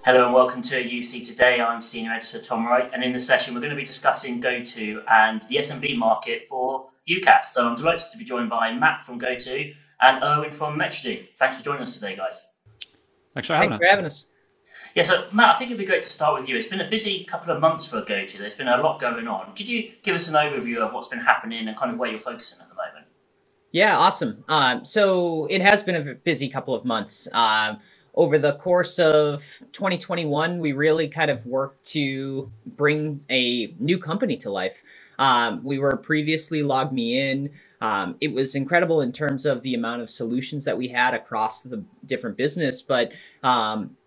Hello and welcome to UC Today. I'm Senior Editor Tom Wright, and in this session we're going to be discussing GoTo and the SMB market for UCaaS. So I'm delighted to be joined by Matt from GoTo and Irwin from Metrigy. Thanks for joining us today, guys. Thanks for having us. Yeah, so Matt, I think it'd be great to start with you. It's been a busy couple of months for GoTo. There's been a lot going on. Could you give us an overview of what's been happening and kind of where you're focusing at the moment? Yeah, awesome. So it has been a busy couple of months. Over the course of 2021, we really kind of worked to bring a new company to life. We were previously Log Me In. It was incredible in terms of the amount of solutions that we had across the different business, but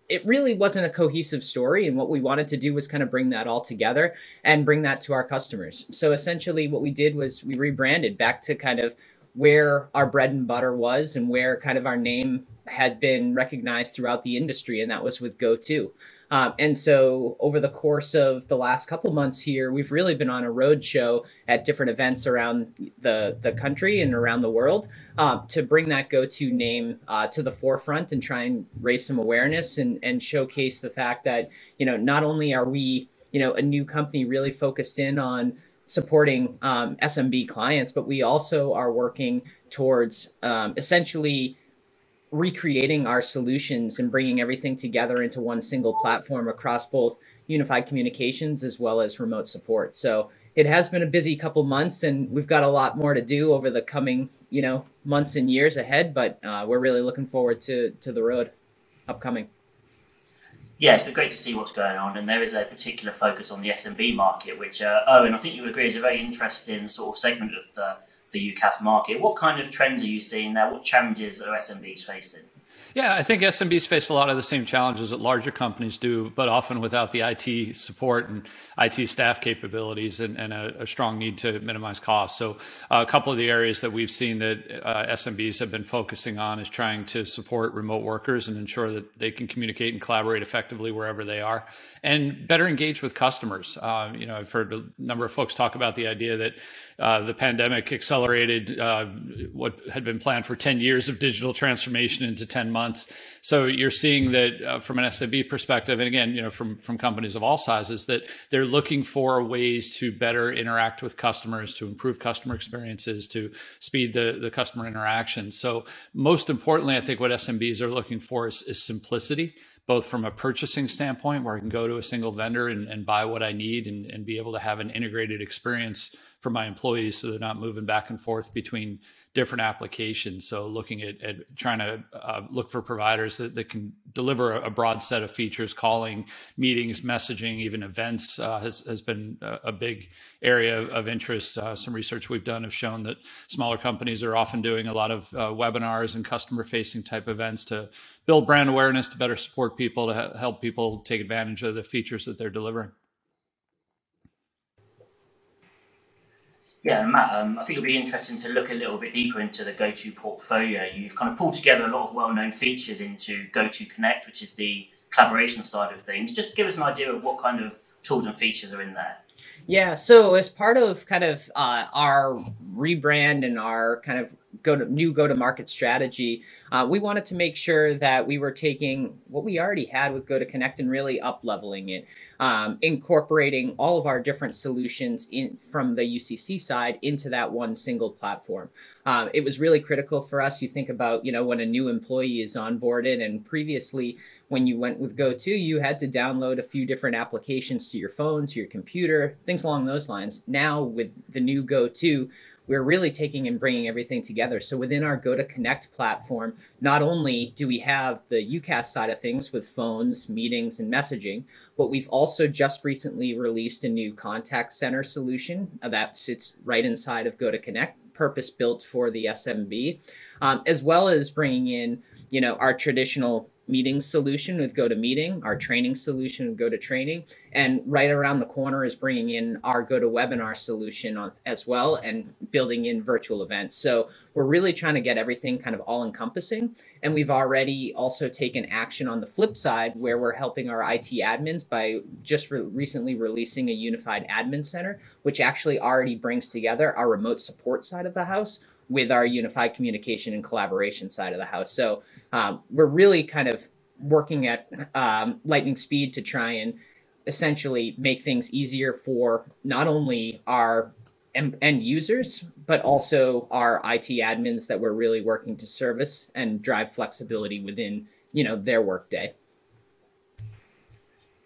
it really wasn't a cohesive story. And what we wanted to do was kind of bring that all together and bring that to our customers. So essentially what we did was we rebranded back to kind of where our bread and butter was and where kind of our name had been recognized throughout the industry, and that was with GoTo. And so over the course of the last couple months here, we've really been on a road show at different events around the country and around the world to bring that GoTo name to the forefront and try and raise some awareness and showcase the fact that, not only are we, a new company really focused in on supporting SMB clients, but we also are working towards essentially recreating our solutions and bringing everything together into one single platform across both unified communications as well as remote support. So it has been a busy couple months, and we've got a lot more to do over the coming, months and years ahead, but we're really looking forward to the road upcoming. Yeah, it's been great to see what's going on, and there is a particular focus on the SMB market, which, Owen, I think you would agree is a very interesting sort of segment of the UCaaS market. What kind of trends are you seeing there? What challenges are SMBs facing? Yeah, I think SMBs face a lot of the same challenges that larger companies do, but often without the IT support and IT staff capabilities and a strong need to minimize costs. So a couple of the areas that we've seen that SMBs have been focusing on is trying to support remote workers and ensure that they can communicate and collaborate effectively wherever they are, and better engage with customers. I've heard a number of folks talk about the idea that the pandemic accelerated what had been planned for 10 years of digital transformation into 10 months. So you're seeing that from an SMB perspective, and again, from companies of all sizes, that they're looking for ways to better interact with customers, to improve customer experiences, to speed the customer interaction. So most importantly, I think what SMBs are looking for is simplicity, both from a purchasing standpoint, where I can go to a single vendor and buy what I need and be able to have an integrated experience for my employees so they're not moving back and forth between different applications. So looking at trying to look for providers that can deliver a broad set of features, calling, meetings, messaging, even events has been a big area of interest. Some research we've done have shown that smaller companies are often doing a lot of webinars and customer-facing type events to build brand awareness, to better support people, to help people take advantage of the features that they're delivering. Yeah, and Matt, I think it'll be interesting to look a little bit deeper into the GoTo portfolio. You've kind of pulled together a lot of well-known features into GoTo Connect, which is the collaboration side of things. Just give us an idea of what kind of tools and features are in there. Yeah, so as part of kind of our rebrand and our kind of new go-to-market strategy, we wanted to make sure that we were taking what we already had with GoTo Connect and really up-leveling it, incorporating all of our different solutions from the UCC side into that one single platform. It was really critical for us. You think about, when a new employee is onboarded, and previously when you went with GoTo, you had to download a few different applications to your phone, to your computer, things along those lines. Now with the new GoTo, we're really taking and bringing everything together. So within our GoTo Connect platform, not only do we have the UCaaS side of things with phones, meetings, and messaging, but we've also just recently released a new contact center solution that sits right inside of GoTo Connect, purpose-built for the SMB, as well as bringing in, our traditional meeting solution with GoTo Meeting, our training solution with GoTo Training, and right around the corner is bringing in our GoTo Webinar solution as well, and building in virtual events. So we're really trying to get everything kind of all-encompassing, and we've already also taken action on the flip side, where we're helping our IT admins by just recently releasing a unified admin center, which actually already brings together our remote support side of the house with our unified communication and collaboration side of the house. So we're really kind of working at lightning speed to try and essentially make things easier for not only our end users, but also our IT admins that we're really working to service and drive flexibility within, their workday.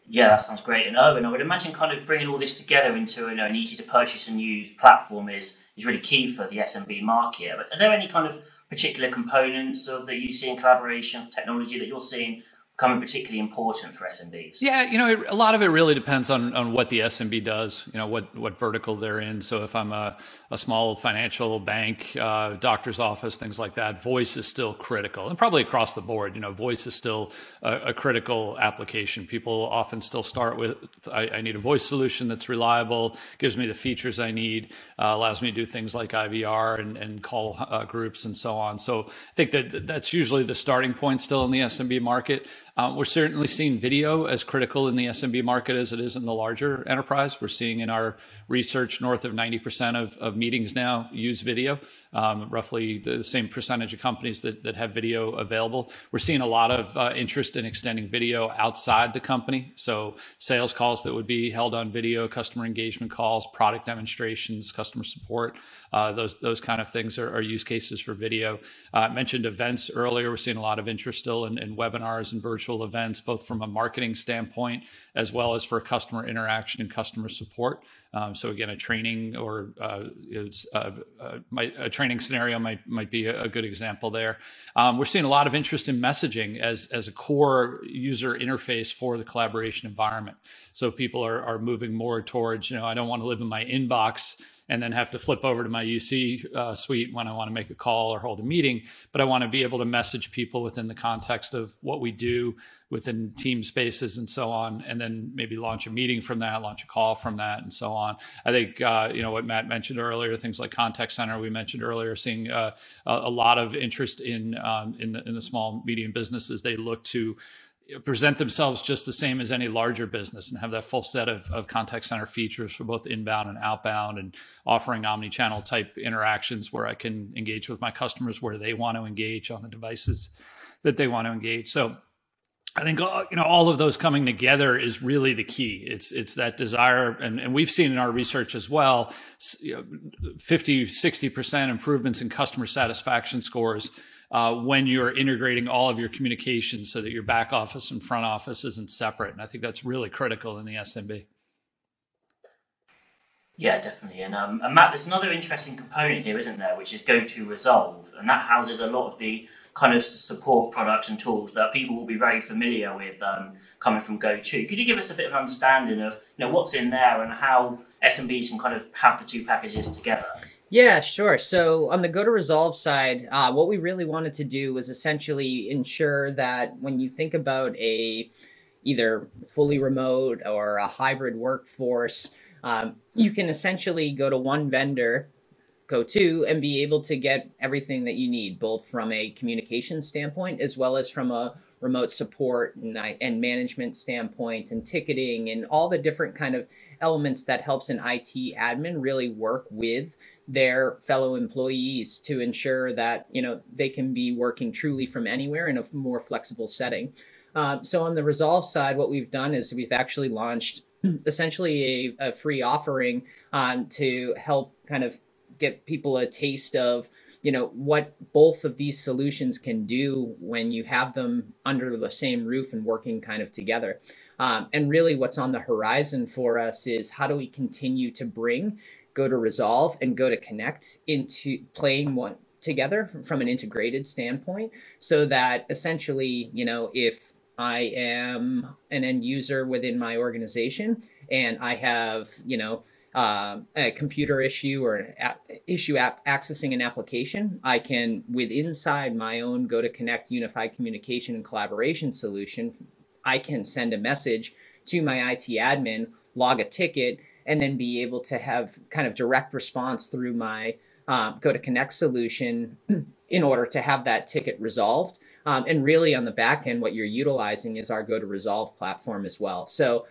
Yeah, that sounds great. And Irwin, I would imagine kind of bringing all this together into an easy to purchase and use platform is really key for the SMB market. But are there any kind of particular components of that you see in collaboration technology that you're seeing becoming particularly important for SMBs? Yeah, a lot of it really depends on what the SMB does, what vertical they're in. So if I'm a small financial bank, doctor's office, things like that, voice is still critical. And probably across the board, voice is still a critical application. People often still start with, I need a voice solution that's reliable, gives me the features I need, allows me to do things like IVR and call groups and so on. So I think that's usually the starting point still in the SMB market. We're certainly seeing video as critical in the SMB market as it is in the larger enterprise. We're seeing in our research north of 90% of meetings now use video, roughly the same percentage of companies that have video available. We're seeing a lot of interest in extending video outside the company. So sales calls that would be held on video, customer engagement calls, product demonstrations, customer support, those kind of things are use cases for video. I mentioned events earlier. We're seeing a lot of interest still in webinars and virtual events, both from a marketing standpoint as well as for customer interaction and customer support. So again, a training or a training scenario might be a good example there. We're seeing a lot of interest in messaging as a core user interface for the collaboration environment. So people are moving more towards, I don't want to live in my inbox and then have to flip over to my UC suite when I want to make a call or hold a meeting. But I want to be able to message people within the context of what we do within team spaces and so on, and then maybe launch a meeting from that, launch a call from that, and so on. I think, what Matt mentioned earlier, things like contact center, we mentioned earlier, seeing a lot of interest in the small, medium businesses. They look to present themselves just the same as any larger business and have that full set of contact center features for both inbound and outbound, and offering omni-channel type interactions where I can engage with my customers where they want to engage on the devices that they want to engage. So I think, all of those coming together is really the key. It's that desire. And we've seen in our research as well, 50, 60% improvements in customer satisfaction scores when you're integrating all of your communications so that your back office and front office isn't separate. And I think that's really critical in the SMB. Yeah, definitely. And Matt, there's another interesting component here, isn't there, which is GoTo Resolve. And that houses a lot of the kind of support products and tools that people will be very familiar with coming from GoTo. Could you give us a bit of an understanding of what's in there and how SMBs can kind of have the two packages together? Yeah, sure. So on the GoTo Resolve side, what we really wanted to do was essentially ensure that when you think about a either fully remote or a hybrid workforce, you can essentially go to one vendor, GoTo, and be able to get everything that you need, both from a communication standpoint as well as from a remote support and management standpoint and ticketing and all the different kind of elements that helps an IT admin really work with their fellow employees to ensure that they can be working truly from anywhere in a more flexible setting. So on the Resolve side, what we've done is we've actually launched essentially a free offering to help kind of get people a taste of what both of these solutions can do when you have them under the same roof and working kind of together. And really what's on the horizon for us is how do we continue to bring GoTo Resolve and GoTo Connect into playing one together from an integrated standpoint, so that essentially, if I am an end user within my organization and I have, a computer issue or an accessing an application, I can, inside my own GoTo Connect unified communication and collaboration solution, I can send a message to my IT admin, log a ticket, and then be able to have kind of direct response through my GoTo Connect solution in order to have that ticket resolved. And really on the back end, what you're utilizing is our GoTo Resolve platform as well. So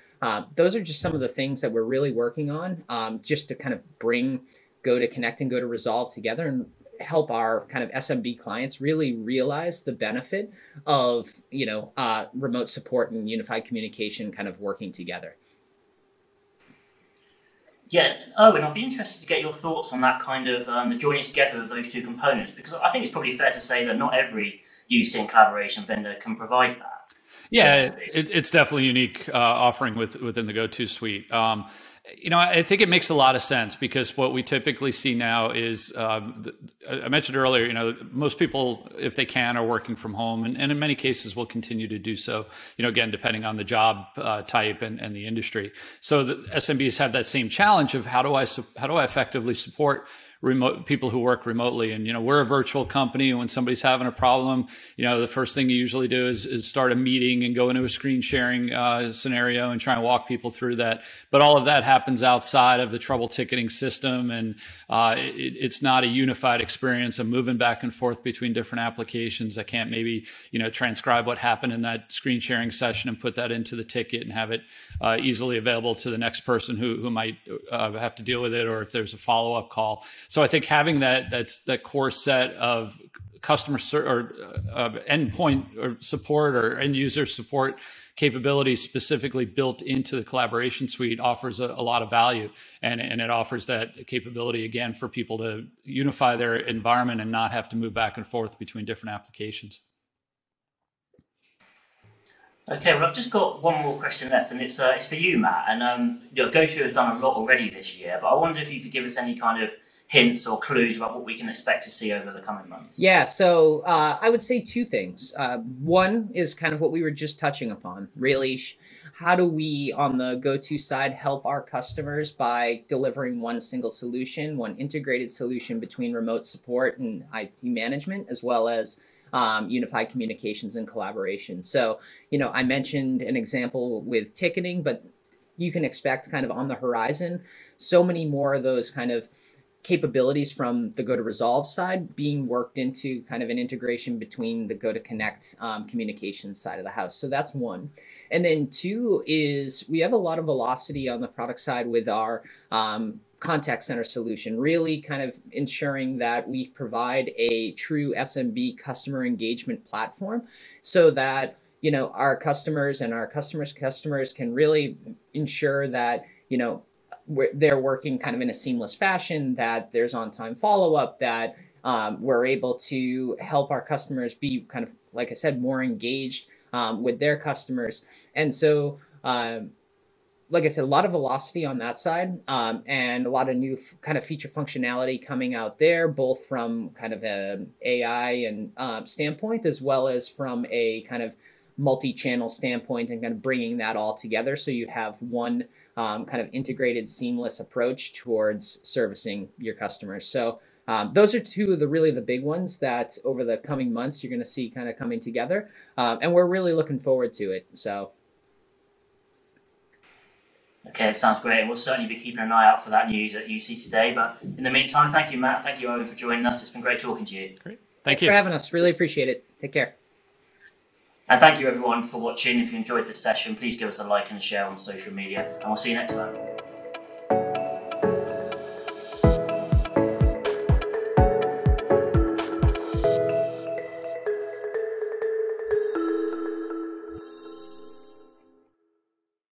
those are just some of the things that we're really working on just to kind of bring GoTo Connect and GoTo Resolve together. And help our kind of SMB clients really realize the benefit of, remote support and unified communication kind of working together. Yeah, Irwin, I'd be interested to get your thoughts on that kind of the joining together of those two components, because I think it's probably fair to say that not every UC and collaboration vendor can provide that. Yeah, it's definitely a unique offering within the GoTo suite. I think it makes a lot of sense, because what we typically see now is, I mentioned earlier, most people, if they can, are working from home, and in many cases will continue to do so, again, depending on the job type and the industry. So the SMBs have that same challenge of how do I effectively support remote people who work remotely. And, we're a virtual company. And when somebody's having a problem, the first thing you usually do is start a meeting and go into a screen sharing scenario and try and walk people through that. But all of that happens outside of the trouble ticketing system. And it's not a unified experience of moving back and forth between different applications. I can't maybe, transcribe what happened in that screen sharing session and put that into the ticket and have it easily available to the next person who might have to deal with it, or if there's a follow-up call. So I think having that core set of customer or endpoint or support or end user support capabilities specifically built into the collaboration suite offers a lot of value, and it offers that capability again for people to unify their environment and not have to move back and forth between different applications. Okay, well, I've just got one more question left, and it's for you, Matt. And GoTo has done a lot already this year, but I wonder if you could give us any kind of hints or clues about what we can expect to see over the coming months. Yeah, so I would say two things. One is kind of what we were just touching upon. Really, how do we on the GoTo side help our customers by delivering one single solution, one integrated solution between remote support and IT management, as well as unified communications and collaboration. So, I mentioned an example with ticketing, but you can expect kind of on the horizon so many more of those kind of capabilities from the GoTo Resolve side being worked into kind of an integration between the GoTo Connect communications side of the house. So that's one. And then two is we have a lot of velocity on the product side with our contact center solution, really kind of ensuring that we provide a true SMB customer engagement platform so that, our customers and our customers' customers can really ensure that, they're working kind of in a seamless fashion, that there's on-time follow-up, that we're able to help our customers be kind of, like I said, more engaged with their customers. And so, like I said, a lot of velocity on that side and a lot of new kind of feature functionality coming out there, both from kind of an AI and standpoint, as well as from a kind of multi-channel standpoint, and kind of bringing that all together so you have one kind of integrated, seamless approach towards servicing your customers. So those are two of the big ones that over the coming months you're going to see kind of coming together, and we're really looking forward to it. So. Okay, it sounds great. We'll certainly be keeping an eye out for that news at UC today. But in the meantime, thank you, Matt. Thank you, Owen, for joining us. It's been great talking to you. Great. Thanks for having us. Really appreciate it. Take care. And thank you, everyone, for watching. If you enjoyed this session, please give us a like and a share on social media. And we'll see you next time.